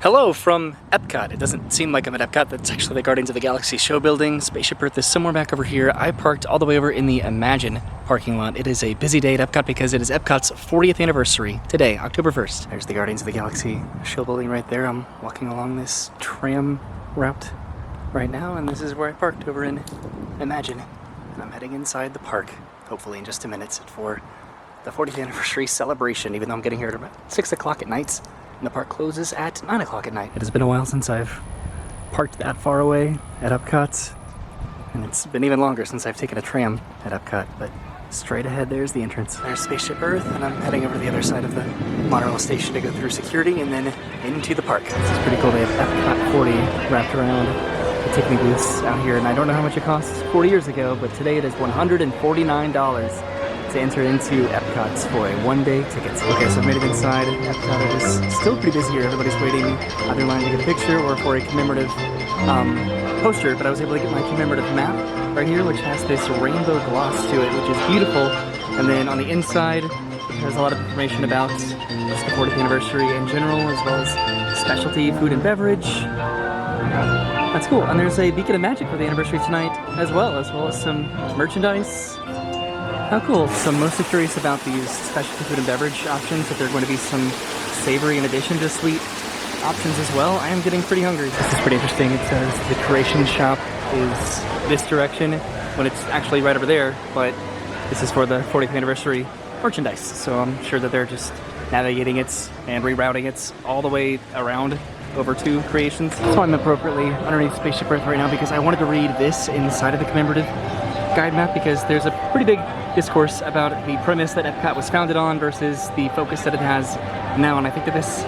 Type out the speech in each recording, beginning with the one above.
Hello from Epcot. It doesn't seem like I'm at Epcot. That's actually the Guardians of the Galaxy show building. Spaceship Earth is somewhere back over here. I parked all the way over in the Imagine parking lot. It is a busy day at Epcot because it is Epcot's 40th anniversary today, October 1st. There's the Guardians of the Galaxy show building right there. I'm walking along this tram route right now, and this is where I parked over in Imagine. And I'm heading inside the park, hopefully in just a minute, for the 40th anniversary celebration, even though I'm getting here at about 6 o'clock at night. And the park closes at 9 o'clock at night. It has been a while since I've parked that far away at Epcot, and it's been even longer since I've taken a tram at Epcot, but straight ahead there's the entrance. There's Spaceship Earth, and I'm heading over to the other side of the Monorail station to go through security and then into the park. This is pretty cool. They have Epcot 40 wrapped around the ticketing booths out here, and I don't know how much it cost 40 years ago, but today it is $149 to enter into Epcot's for a one-day ticket. Okay, so I've made it inside Epcot. It is still pretty busy here. Everybody's waiting either in line to get a picture or for a commemorative poster, but I was able to get my commemorative map right here, which has this rainbow gloss to it, which is beautiful. And then on the inside, there's a lot of information about just the 40th anniversary in general, as well as specialty food and beverage. That's cool. And there's a beacon of magic for the anniversary tonight as well as some merchandise. How cool. So I'm mostly curious about these specialty food and beverage options, if there are going to be some savory in addition to sweet options as well. I am getting pretty hungry. This is pretty interesting. It says the creation shop is this direction when it's actually right over there, but this is for the 40th anniversary merchandise. So I'm sure that they're just navigating it and rerouting it all the way around over to creations. So I'm appropriately underneath Spaceship Earth right now because I wanted to read this inside of the commemorative guide map, because there's a pretty big discourse about the premise that Epcot was founded on versus the focus that it has now, and I think that this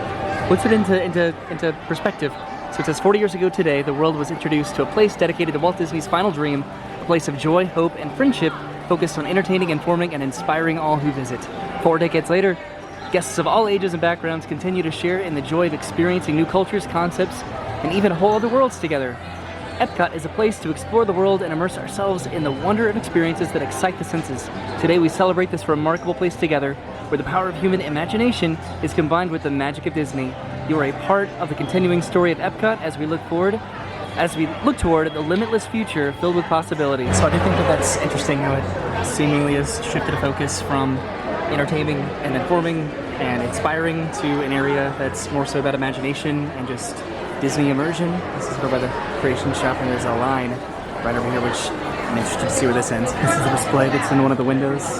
puts it into perspective. So it says, 40 years ago today, the world was introduced to a place dedicated to Walt Disney's final dream, a place of joy, hope, and friendship, focused on entertaining, informing, and inspiring all who visit. 4 decades later, guests of all ages and backgrounds continue to share in the joy of experiencing new cultures, concepts, and even whole other worlds together. Epcot is a place to explore the world and immerse ourselves in the wonder of experiences that excite the senses. Today we celebrate this remarkable place together, where the power of human imagination is combined with the magic of Disney. You are a part of the continuing story of Epcot as we look toward the limitless future filled with possibilities. So I do think that that's interesting how it seemingly has shifted a focus from entertaining and informing and inspiring to an area that's more so about imagination and just Disney immersion. This is over by the creation shop, and there's a line right over here, which I'm interested to see where this ends. This is a display that's in one of the windows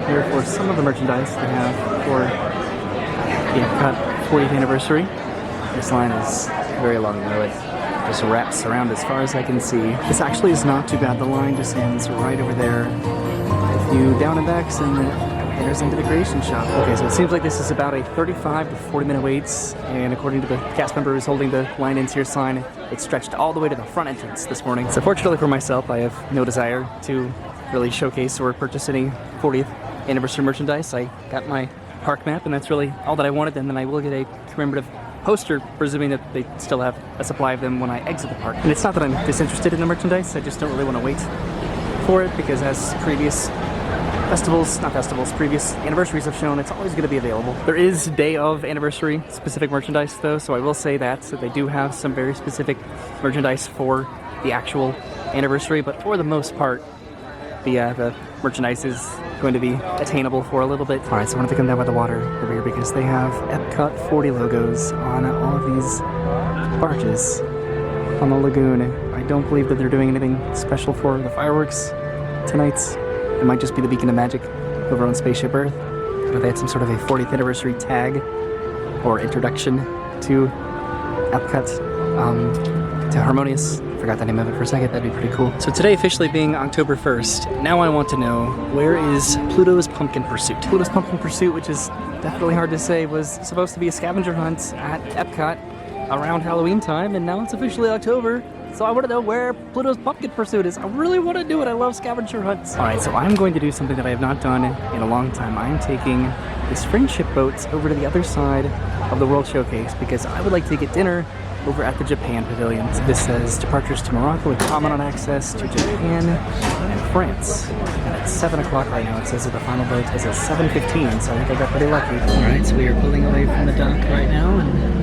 here for some of the merchandise they have for the Epcot 40th anniversary. This line is very long though. It just wraps around as far as I can see. This actually is not too bad. The line just ends right over there. A few down and backs, and then enters into the creation shop. Okay, so it seems like this is about a 35 to 40 minute waits, and according to the cast member who's holding the line ends here sign, it's stretched all the way to the front entrance this morning. So fortunately for myself, I have no desire to really showcase or purchase any 40th anniversary merchandise. I got my park map, and that's really all that I wanted, and then I will get a commemorative poster, presuming that they still have a supply of them when I exit the park. And it's not that I'm disinterested in the merchandise, I just don't really want to wait for it, because as previous previous anniversaries have shown, it's always going to be available. There is day of anniversary specific merchandise though, so I will say that they do have some very specific merchandise for the actual anniversary, but for the most part, the merchandise is going to be attainable for a little bit. Alright, so I wanted to come down by the water over here because they have Epcot 40 logos on all of these barges on the lagoon. I don't believe that they're doing anything special for the fireworks tonight. It might just be the beacon of magic over on Spaceship Earth. But they had some sort of a 40th anniversary tag or introduction to Epcot, to Harmonious. Forgot the name of it for a second. That'd be pretty cool. So today officially being October 1st, now I want to know, where is Pluto's Pumpkin Pursuit? Pluto's Pumpkin Pursuit, which is definitely hard to say, was supposed to be a scavenger hunt at Epcot around Halloween time, and now it's officially October. So I want to know where Pluto's Pumpkin Pursuit is. I really want to do it. I love scavenger hunts. Alright, so I'm going to do something that I have not done in a long time. I'm taking this friendship boat over to the other side of the World Showcase because I would like to get dinner over at the Japan Pavilion. So this says departures to Morocco with promenade access to Japan and France. And it's 7 o'clock right now. It says that the final boat is at 7:15, so I think I got pretty lucky. Alright, so we are pulling away from the dock right now, and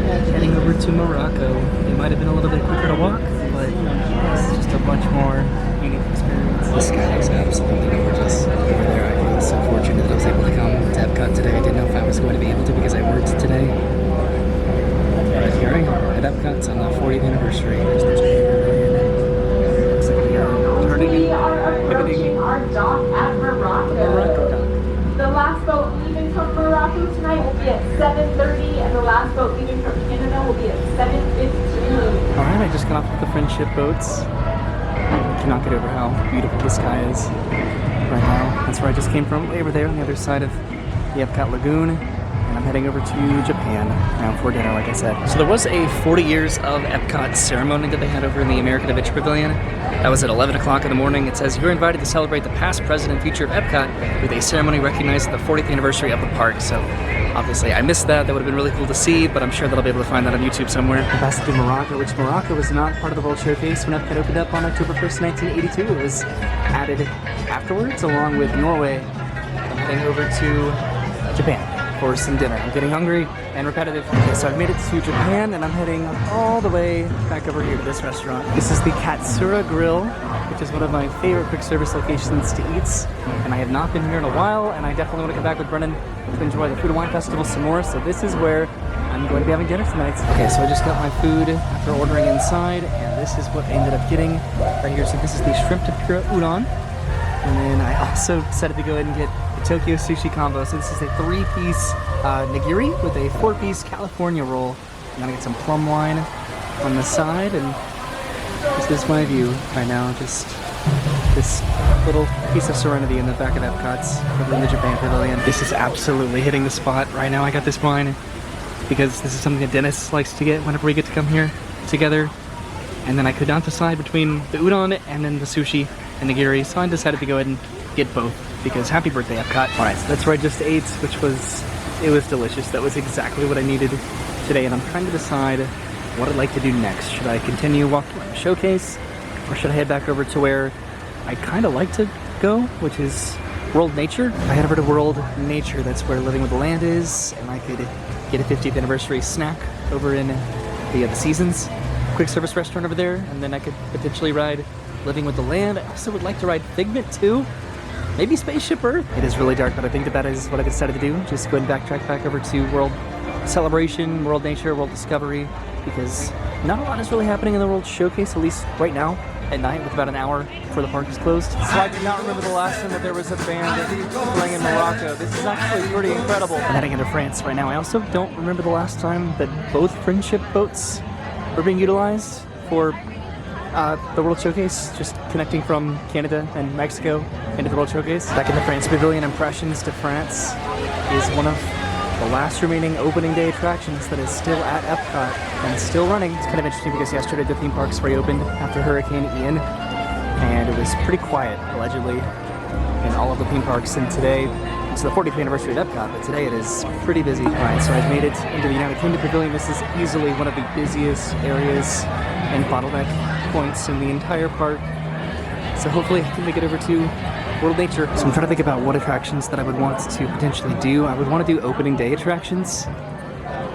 heading over to Morocco. It might have been a little bit quicker to walk, but it's just a much more unique experience. The sky looks absolutely gorgeous over there. I feel so fortunate that I was able to come to Epcot today. I didn't know if I was going to be able to because I worked today. But here I am at Epcot on the 40th anniversary. There's the Japan Pavilion. Looks like we are turning and pivoting our dock at Morocco. The last boat leaving from Morocco tonight will be at 7:30, and the last boat leaving from Canada will be at 7:15. Alright, I just got off with the friendship boats. I cannot get over how beautiful the sky is right now. That's where I just came from, way over there on the other side of the Epcot Lagoon. And I'm heading over to Japan now for dinner, like I said. So there was a 40 years of Epcot ceremony that they had over in the American Adventure Pavilion. That was at 11 o'clock in the morning. It says, you're invited to celebrate the past, present, and future of Epcot with a ceremony recognizing the 40th anniversary of the park. So obviously I missed that. That would have been really cool to see, but I'm sure that I'll be able to find that on YouTube somewhere. I passed through Morocco, which Morocco was not part of the World Showcase when Epcot opened up on October 1st, 1982. It was added afterwards, along with Norway. I'm heading over to Japan for some dinner. I'm getting hungry and repetitive. Okay, so I've made it to Japan and I'm heading all the way back over here to this restaurant. This is the Katsura Grill, which is one of my favorite quick service locations to eat. And I have not been here in a while, and I definitely want to come back with Brennan to enjoy the Food and Wine Festival some more. So this is where I'm going to be having dinner tonight. Okay, so I just got my food after ordering inside, and this is what I ended up getting right here. So this is the shrimp tempura udon. And then I also decided to go ahead and get the Tokyo Sushi combo. So this is a 3-piece nigiri with a 4-piece California roll. I'm gonna get some plum wine on the side, and this is my view right now. Just this little piece of serenity in the back of Epcot's in the Japan Pavilion. This is absolutely hitting the spot right now. I got this wine because this is something that Dennis likes to get whenever we get to come here together. And then I could not decide between the udon and then the sushi and nigiri, so I decided to go ahead and get both because happy birthday, Epcot. Alright, so that's where I just ate, which was, it was delicious. That was exactly what I needed today, and I'm trying to decide what I'd like to do next. Should I continue walking around the showcase, or should I head back over to where I kind of like to go, which is World Nature? I head over to World Nature, that's where Living with the Land is, and I could get a 50th anniversary snack over in the Seasons quick service restaurant over there, and then I could potentially ride Living with the Land. I also would like to ride Figment too. Maybe Spaceship Earth. It is really dark, but I think that is what I decided to do. Just go ahead and backtrack back over to World Celebration, World Nature, World Discovery, because not a lot is really happening in the World Showcase, at least right now at night, with about an hour before the park is closed. So I did not remember the last time that there was a band playing in Morocco. This is actually pretty incredible. I'm heading into France right now. I also don't remember the last time that both friendship boats were being utilized for the World Showcase, just connecting from Canada and Mexico into the World Showcase. Back in the France Pavilion, Impressions de France is one of the last remaining opening day attractions that is still at Epcot and still running. It's kind of interesting because yesterday the theme parks reopened after Hurricane Ian, and it was pretty quiet, allegedly, in all of the theme parks. And today, it's the 40th anniversary of Epcot, but today it is pretty busy. Alright, so I've made it into the United Kingdom Pavilion. This is easily one of the busiest areas and bottleneck points in the entire park. So hopefully I can make it over to World Nature. So I'm trying to think about what attractions that I would want to potentially do. I would want to do opening day attractions.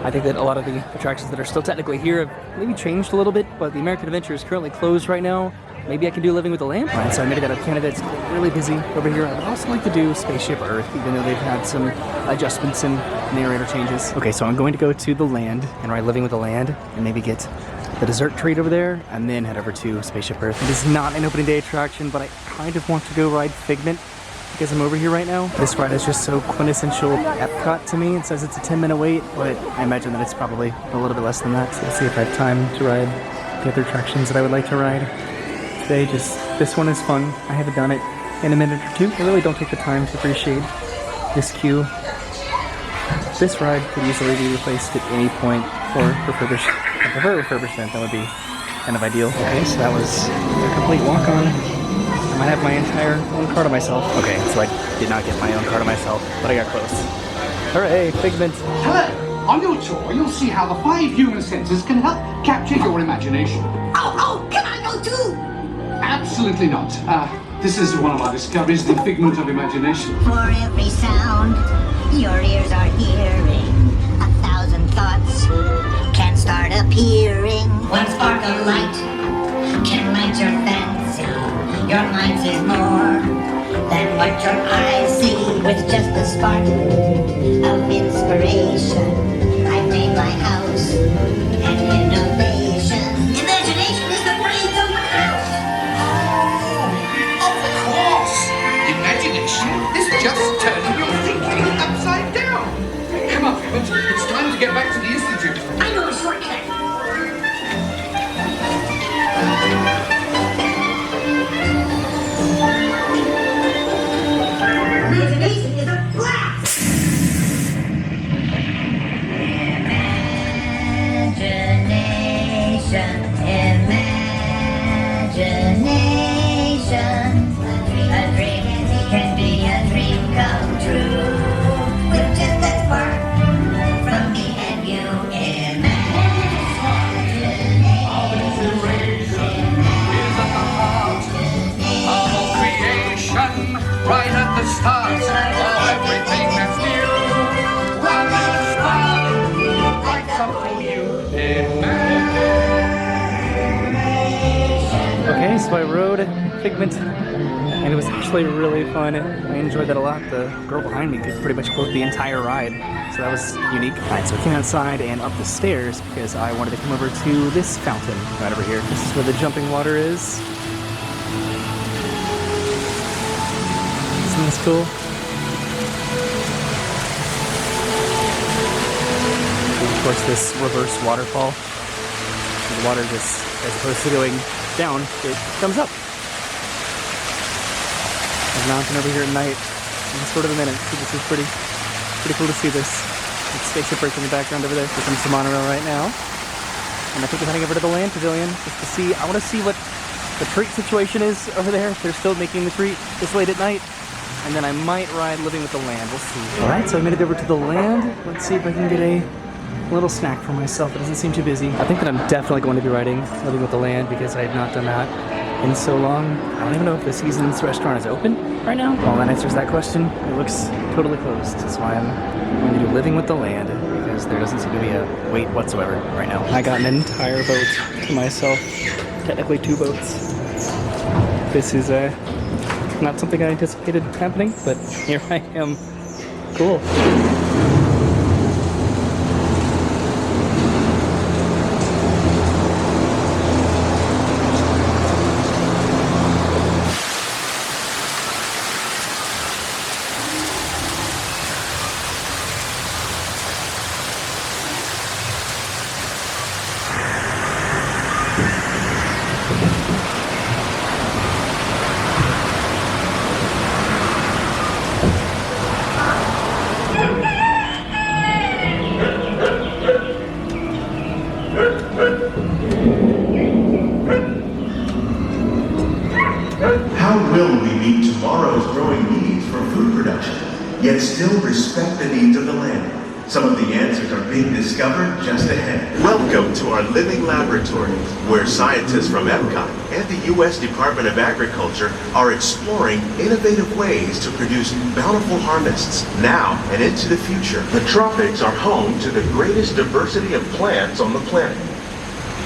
I think that a lot of the attractions that are still technically here have maybe changed a little bit, but the American Adventure is currently closed right now. Maybe I can do Living with the Land. Alright, so I made it out of Canada. It's really busy over here. I would also like to do Spaceship Earth, even though they've had some adjustments and narrator changes. Okay, so I'm going to go to the land and ride Living with the Land and maybe get the dessert treat over there and then head over to Spaceship Earth. It is not an opening day attraction, but I kind of want to go ride Figment because I'm over here right now. This ride is just so quintessential Epcot to me. It says it's a 10-minute wait, but I imagine that it's probably a little bit less than that. So let's see if I have time to ride the other attractions that I would like to ride today. Just this one is fun. I haven't done it in a minute or two. I really don't take the time to appreciate this queue. This ride could easily be replaced at any point for refurbishment. I prefer refurbishment, that would be kind of ideal. Okay, so that was a complete walk-on. I might have my entire own car to myself. Okay, so I did not get my own car to myself, but I got close. Hooray, Figment. Hello! On your tour, you'll see how the 5 human senses can help capture your imagination. Oh, can I go too? Absolutely not. This is one of our discoveries, the figment of imagination. For every sound your ears are hearing, 1,000 thoughts can start appearing. One spark of light can light your fancy. Your mind sees more than what your eyes see. With just a spark of inspiration, I made my house an innovation. Imagination is the brains of my house. Of course! Imagination is just turning your thinking upside down. Come on, Emmett. It's time to get back to the Institute. I know a shortcut. Imagination is a blast! Imagination. A dream can be a dream come true. With just that spark from me and you. Of creation, right at the start of everything that's new. One little spark lights up for you. Okay, so I rode Figment, and it was actually really fun. I enjoyed that a lot. The girl behind me could pretty much quote the entire ride, so that was unique. Alright, so I came outside and up the stairs because I wanted to come over to this fountain right over here. This is where the jumping water is. Isn't this cool? And of course, this reverse waterfall. The water just, as opposed to going down, it comes up. There's a mountain over here at night. In sort of a minute. So this is pretty cool to see this. It's Spaceship Earth in the background over there. Here comes the monorail right now. And I think we're heading over to the land pavilion just to see. I want to see what the treat situation is over there. They're still making the treat this late at night. And then I might ride Living with the Land. We'll see. Alright, so I made it over to the land. Let's see if I can get a little snack for myself. It doesn't seem too busy. I think that I'm definitely going to be riding Living with the Land because I have not done that in so long. I don't even know if the Seasons restaurant is open right now. Well, that answers that question. It looks totally closed. That's why I'm going to do Living with the Land because there doesn't seem to be a wait whatsoever right now. I got an entire boat to myself. Technically 2 boats. This is not something I anticipated happening, but here I am. Cool. How will we meet tomorrow's growing needs for food production, yet still respect the needs of the land? Some of the answers are being discovered just ahead. Welcome to our living laboratories, where scientists from Epcot and the U.S. Department of Agriculture are exploring innovative ways to produce bountiful harvests now and into the future. The tropics are home to the greatest diversity of plants on the planet.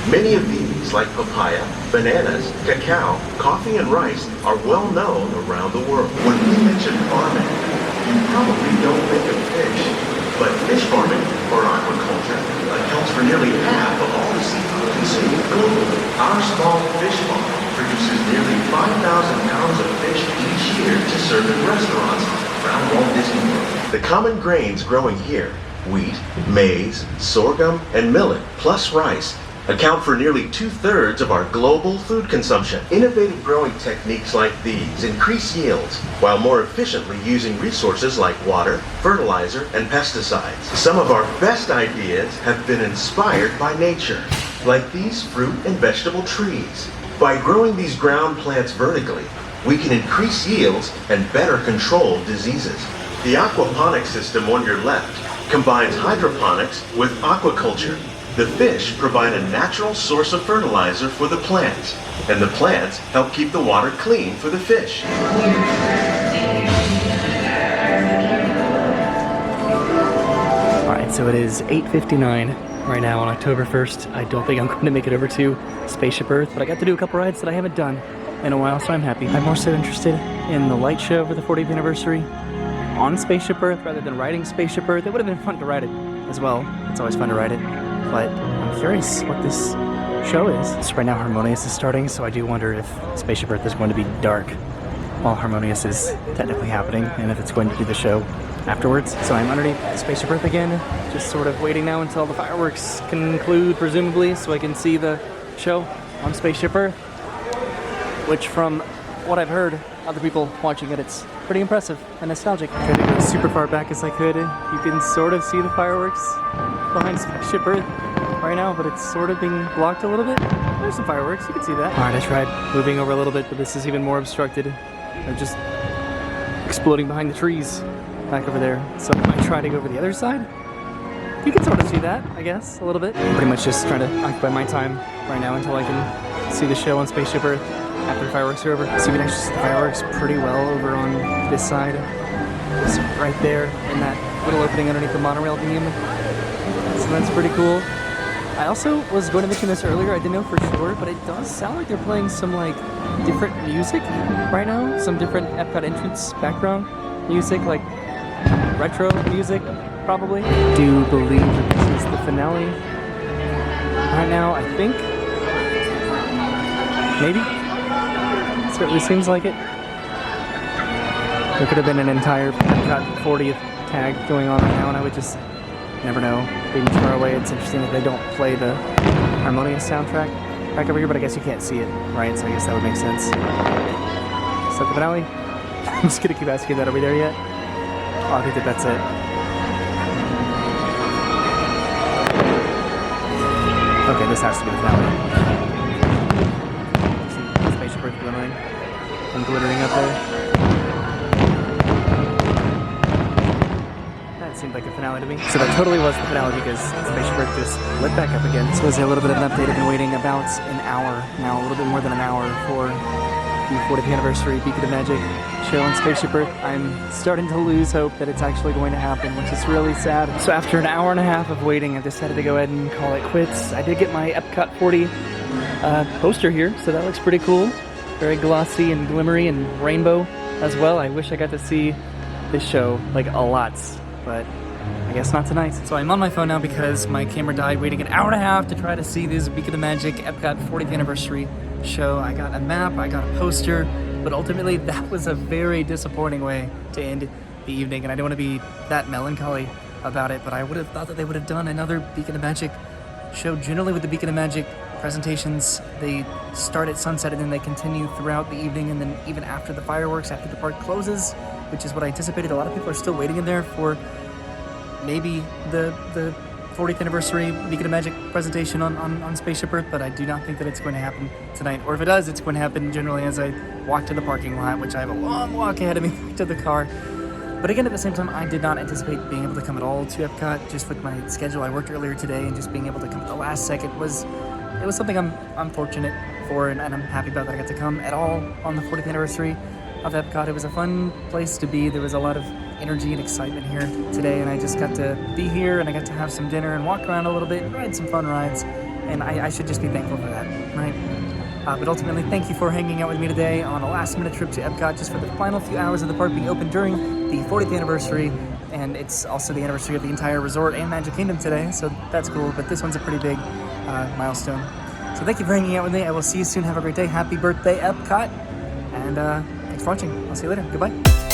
Many of these, like papaya, bananas, cacao, coffee, and rice, are well known around the world. When we mention farming, you probably don't think of fish, but fish farming, or aquaculture, accounts for nearly half of all the seafood consumed globally. Our small fish farm produces nearly 5,000 pounds of fish each year to serve in restaurants around Walt Disney World. The common grains growing here, wheat, maize, sorghum, and millet, plus rice, account for nearly 2/3 of our global food consumption. Innovative growing techniques like these increase yields while more efficiently using resources like water, fertilizer, and pesticides. Some of our best ideas have been inspired by nature, like these fruit and vegetable trees. By growing these ground plants vertically, we can increase yields and better control diseases. The aquaponics system on your left combines hydroponics with aquaculture. The fish provide a natural source of fertilizer for the plants, and the plants help keep the water clean for the fish. Alright, so it is 8:59. right now on October 1st. I don't think I'm going to make it over to Spaceship Earth, but I got to do a couple rides that I haven't done in a while, so I'm happy. I'm more so interested in the light show for the 40th anniversary on Spaceship Earth rather than riding Spaceship Earth. It would have been fun to ride it as well. It's always fun to ride it, but I'm curious what this show is. So right now Harmonious is starting, so I do wonder if Spaceship Earth is going to be dark while Harmonious is technically happening, and if it's going to do the show afterwards. So I'm underneath Spaceship Earth again, just sort of waiting now until the fireworks conclude, presumably, so I can see the show on Spaceship Earth, which from what I've heard, other people watching it, it's pretty impressive and nostalgic. I tried to go as super far back as I could. You can sort of see the fireworks behind Spaceship Earth right now, but it's sort of being blocked a little bit. There's some fireworks, you can see that. All right, I tried moving over a little bit, but this is even more obstructed. They're just exploding behind the trees back over there. So I try to go over the other side. You can sort of see that, I guess, a little bit. Pretty much just trying to occupy my time right now until I can see the show on Spaceship Earth after the fireworks are over. So you can actually see the fireworks pretty well over on this side. Just right there in that little opening underneath the monorail beam. So that's pretty cool. I also was going to mention this earlier, I didn't know for sure, but it does sound like they're playing some like different music right now. Some different Epcot entrance background music, like retro music, probably. I do believe that this is the finale right now, I think. Maybe. Certainly seems like it. There could have been an entire Epcot 40th tag going on right now, and I would just never know. Being far away, it's interesting that they don't play the Harmonious soundtrack back over here, but I guess you can't see it, right? So I guess that would make sense. Is that the finale? I'm just gonna keep asking that. Are we there yet? Oh, I think that's it. Okay, this has to be the finale. See Spaceship Earth glimmering and glittering up there. That seemed like a finale to me. So that totally was the finale because Spaceship Earth just lit back up again. So as a little bit of an update, I've been waiting about an hour now, a little bit more than an hour for the 40th anniversary Beacon of Magic show on Spaceship Earth. I'm starting to lose hope that it's actually going to happen, which is really sad. So after an hour and a half of waiting, I decided to go ahead and call it quits. I did get my Epcot 40 poster here, so that looks pretty cool. Very glossy and glimmery and rainbow as well. I wish I got to see this show like a lot, but I guess not tonight. So I'm on my phone now because my camera died waiting an hour and a half to try to see this Beacon of Magic Epcot 40th anniversary show. I got a map, I got a poster, but ultimately that was a very disappointing way to end the evening, and I don't want to be that melancholy about it, but I would have thought that they would have done another Beacon of Magic show. Generally with the Beacon of Magic presentations, they start at sunset and then they continue throughout the evening, and then even after the fireworks, after the park closes, which is what I anticipated. A lot of people are still waiting in there for maybe the 40th anniversary Beacon of Magic presentation on Spaceship Earth, but I do not think that it's going to happen tonight. Or if it does, it's going to happen generally as I walk to the parking lot, which I have a long walk ahead of me to the car. But again, at the same time, I did not anticipate being able to come at all to Epcot. Just with my schedule, I worked earlier today, and just being able to come at the last second was something I'm fortunate for, and I'm happy about that I got to come at all on the 40th anniversary of Epcot. It was a fun place to be. There was a lot of energy and excitement here today, and I just got to be here, and I got to have some dinner and walk around a little bit and ride some fun rides, and I should just be thankful for that, right? But ultimately, thank you for hanging out with me today on a last-minute trip to Epcot, just for the final few hours of the park being open during the 40th anniversary, and it's also the anniversary of the entire resort and Magic Kingdom today, so that's cool, but this one's a pretty big milestone. So thank you for hanging out with me. I will see you soon. Have a great day. Happy birthday, Epcot, and thanks for watching. I'll see you later. Goodbye.